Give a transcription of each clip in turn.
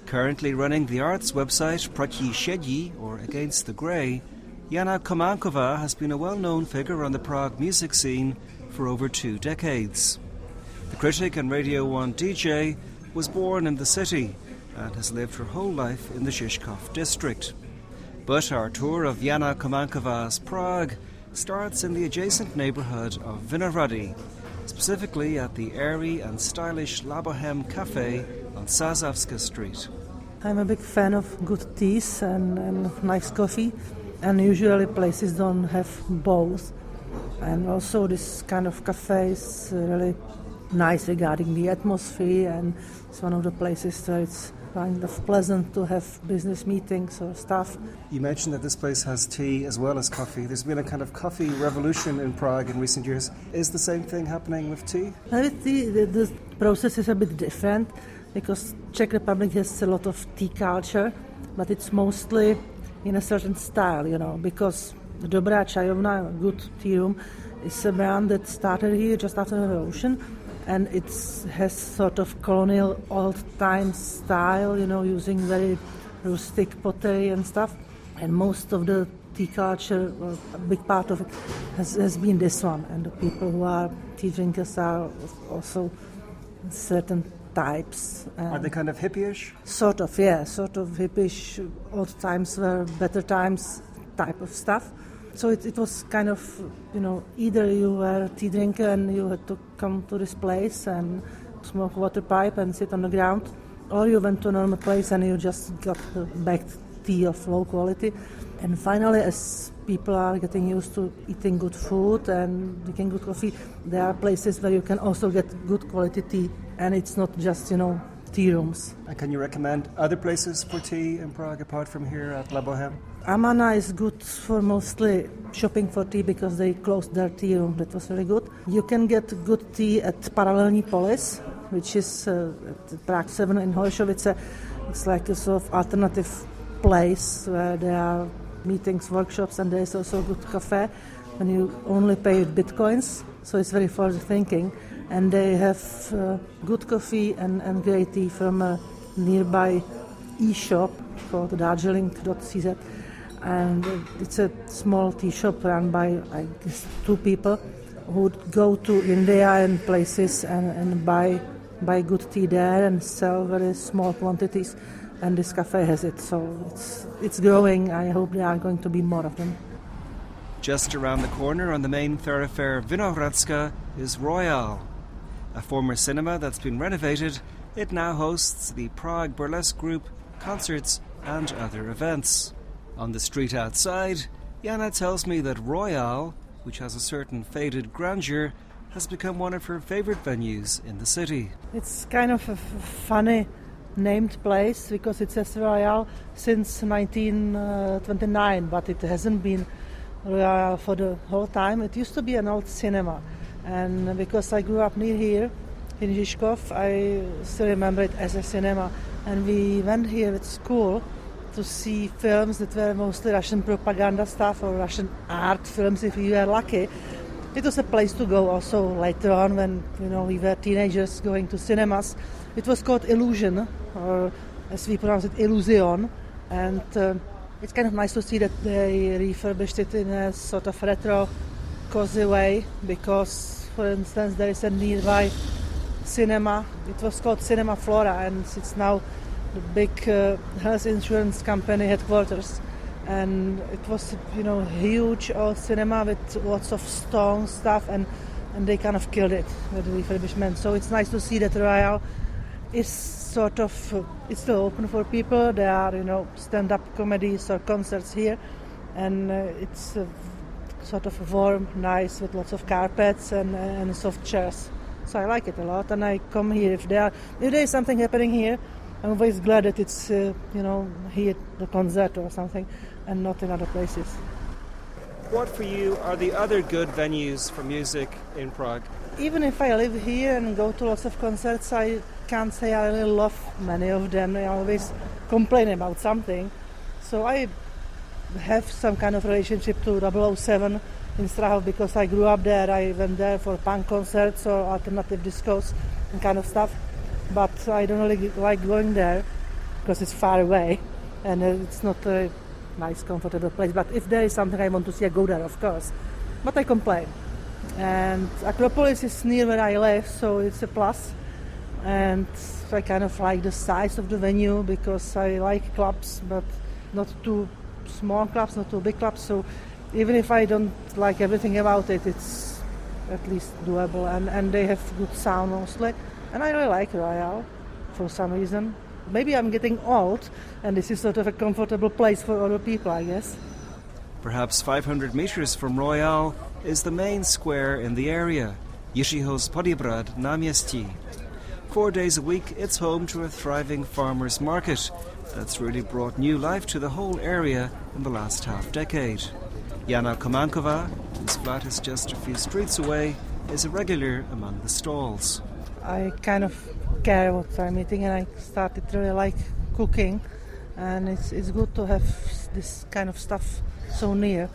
Currently running the arts website Proti Shedyi, or Against the Grey, Jana Kománková has been a well-known figure on the Prague music scene for over 2 decades. The critic and Radio 1 DJ was born in the city and has lived her whole life in the Žižkov district. But our tour of Jana Kománková's Prague starts in the adjacent neighbourhood of Vinohrady, specifically at the airy and stylish La Bohème Cafe on Sázavská Street. I'm a big fan of good teas and nice coffee, and usually places don't have both. And also this kind of cafe is really nice regarding the atmosphere, and it's one of the places where it's kind of pleasant to have business meetings or stuff. You mentioned that this place has tea as well as coffee. There's been a kind of coffee revolution in Prague in recent years. Is the same thing happening with tea? With tea, the process is a bit different because Czech Republic has a lot of tea culture, but it's mostly in a certain style, because Dobrá čajovna, good tea room, is a brand that started here just after the revolution. And it has sort of colonial old-time style, using very rustic pottery and stuff. And most of the tea culture, or a big part of it, has been this one. And the people who are tea drinkers are also certain types. Are they kind of hippie-ish? Sort of, yeah. Sort of hippie-ish, old times were better times type of stuff. So it was kind of, either you were a tea drinker and you had to come to this place and smoke water pipe and sit on the ground, or you went to a normal place and you just got the bagged tea of low quality. And finally, as people are getting used to eating good food and drinking good coffee, there are places where you can also get good quality tea, and it's not just, tea rooms. And can you recommend other places for tea in Prague apart from here at La Bohème? Amana is good for mostly shopping for tea because they closed their tea room. That was very good. You can get good tea at Paralelní Polis, which is at Prague 7 in Holešovice. It's like a sort of alternative place where there are meetings, workshops, and there's also a good cafe and you only pay with bitcoins, so it's very forward thinking. And they have good coffee and great tea from a nearby e-shop called darjeeling.cz. And it's a small tea shop run by, I guess, 2 people who would go to India and places and buy good tea there and sell very small quantities. And this cafe has it, so it's growing. I hope there are going to be more of them. Just around the corner on the main thoroughfare Vinohradska is Royal, a former cinema that's been renovated. It now hosts the Prague Burlesque Group, concerts and other events. On the street outside, Jana tells me that Royal, which has a certain faded grandeur, has become one of her favourite venues in the city. It's kind of a funny named place because it says Royal since 1929, but it hasn't been Royal for the whole time. It used to be an old cinema, and because I grew up near here in Žižkov, I still remember it as a cinema. And we went here at school to see films that were mostly Russian propaganda stuff or Russian art films if we were lucky. It was a place to go also later on when we were teenagers going to cinemas. It was called Illusion, or as we pronounce it, Illusion. And it's kind of nice to see that they refurbished it in a sort of retro, cozy way, because, for instance, there is a nearby cinema. It was called Cinema Flora, and it's now the big health insurance company headquarters. And it was, huge old cinema with lots of stone stuff, and they kind of killed it with the refurbishment. So it's nice to see that Royal is sort of, it's still open for people. There are, stand-up comedies or concerts here, and it's sort of warm, nice, with lots of carpets and soft chairs. So I like it a lot, and I come here if there is something happening here. I'm always glad that it's, here the concert or something, and not in other places. What for you are the other good venues for music in Prague? Even if I live here and go to lots of concerts, I can't say I really love many of them. I always complain about something. So I have some kind of relationship to 007 in Strahov because I grew up there. I went there for punk concerts or alternative discos and kind of stuff. But I don't really like going there. because it's far away and it's not a nice, comfortable place. But if there is something I want to see, I go there, of course. But I complain. And Acropolis is near where I live, so it's a plus. And I kind of like the size of the venue because I like clubs, but not too small clubs, not too big clubs. So even if I don't like everything about it, it's at least doable. And they have good sound mostly. And I really like Royal for some reason. Maybe I'm getting old, and this is sort of a comfortable place for other people, I guess. Perhaps 500 meters from Royal is the main square in the area, Jiřího Poděbrad náměstí. 4 days a week, it's home to a thriving farmers' market that's really brought new life to the whole area in the last half-decade. Jana Kománková, whose flat is just a few streets away, is a regular among the stalls. I kind of care what I'm eating, and I started to really like cooking, and it's good to have this kind of stuff so near.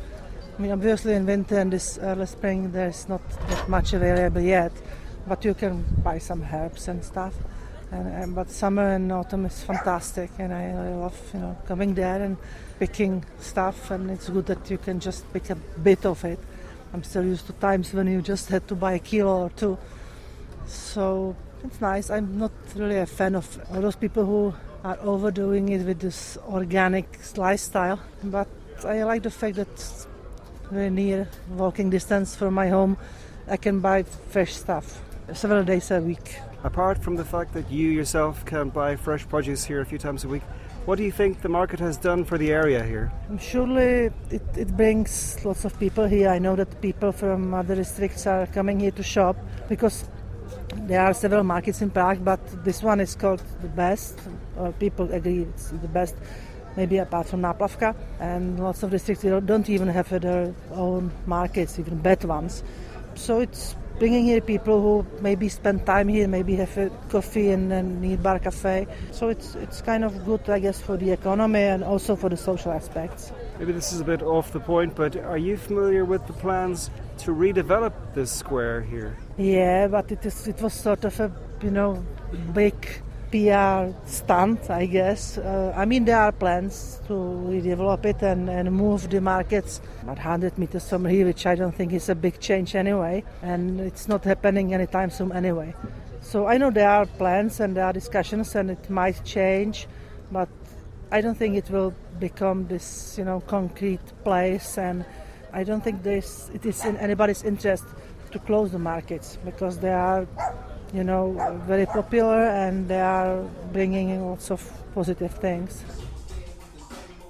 I mean, obviously in winter and this early spring there's not that much available yet, but you can buy some herbs and stuff. But summer and autumn is fantastic, and I love coming there and picking stuff, and it's good that you can just pick a bit of it. I'm still used to times when you just had to buy a kilo or two. So it's nice. I'm not really a fan of all those people who are overdoing it with this organic lifestyle, but I like the fact that very near walking distance from my home I can buy fresh stuff several days a week. Apart from the fact that you yourself can buy fresh produce here a few times a week, what do you think the market has done for the area here? Surely it brings lots of people here. I know that people from other districts are coming here to shop because there are several markets in Prague, but this one is called the best. People agree it's the best, maybe apart from Náplavka. And lots of districts don't even have their own markets, even bad ones. So it's bringing here people who maybe spend time here, maybe have a coffee in a nearby cafe. So it's kind of good, I guess, for the economy and also for the social aspects. Maybe this is a bit off the point, but are you familiar with the plans to redevelop this square here? Yeah, but it was sort of a big PR stunt, I guess. I mean, there are plans to redevelop it and move the markets about 100 meters from here, which I don't think is a big change anyway, and it's not happening anytime soon anyway. So I know there are plans and there are discussions and it might change, but I don't think it will become this, concrete place, and I don't think it is in anybody's interest to close the markets because they are very popular and they are bringing in lots of positive things.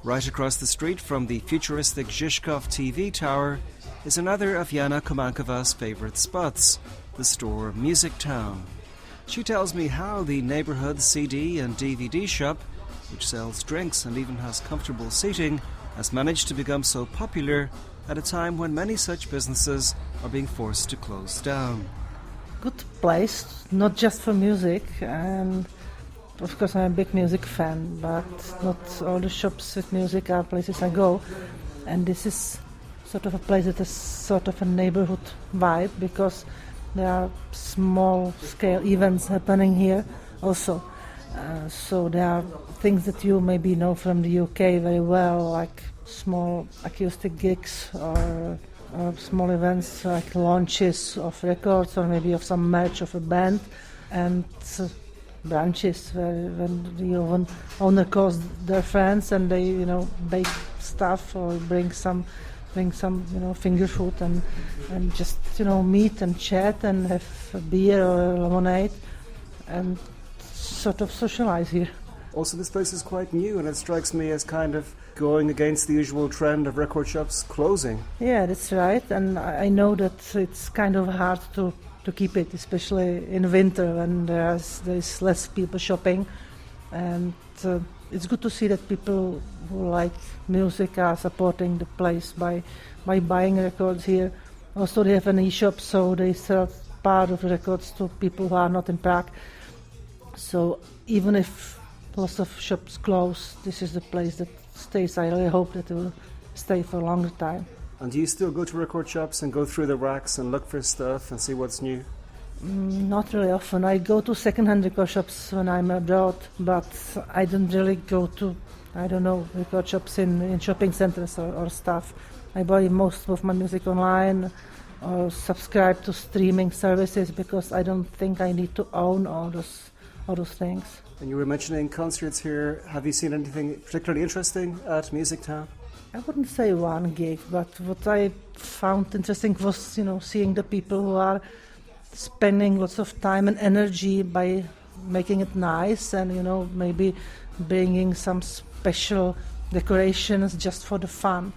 Right across the street from the futuristic Žižkov TV tower is another of Jana Kománková's favourite spots, the store Music Town. She tells me how the neighbourhood CD and DVD shop, which sells drinks and even has comfortable seating, has managed to become so popular at a time when many such businesses are being forced to close down. Good place, not just for music, and of course I'm a big music fan, but not all the shops with music are places I go, and this is sort of a place that has sort of a neighborhood vibe because there are small scale events happening here also, so there are things that you maybe know from the UK very well, like small acoustic gigs or small events like launches of records or maybe of some merch of a band, and branches when the owner calls their friends and they bake stuff or bring some finger food and just meet and chat and have a beer or a lemonade and sort of socialize here. Also, this place is quite new, and it strikes me as kind of going against the usual trend of record shops closing. Yeah, that's right, and I know that it's kind of hard to keep it, especially in winter when there's less people shopping, and it's good to see that people who like music are supporting the place by buying records here. Also, they have an e-shop, so they sell part of the records to people who are not in Prague. So even if lots of shops close, this is the place that stays. I really hope that it will stay for a longer time. And do you still go to record shops and go through the racks and look for stuff and see what's new? Not really often. I go to second-hand record shops when I'm abroad, but I don't really go to, record shops in shopping centers or stuff. I buy most of my music online or subscribe to streaming services because I don't think I need to own all those things. And you were mentioning concerts here. Have you seen anything particularly interesting at Music Town? I wouldn't say one gig, but what I found interesting was, seeing the people who are spending lots of time and energy by making it nice and, maybe bringing some special decorations just for the fun.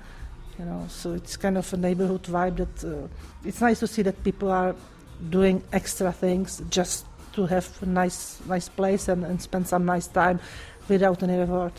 So it's kind of a neighborhood vibe that it's nice to see that people are doing extra things just to have a nice place and spend some nice time without any reward.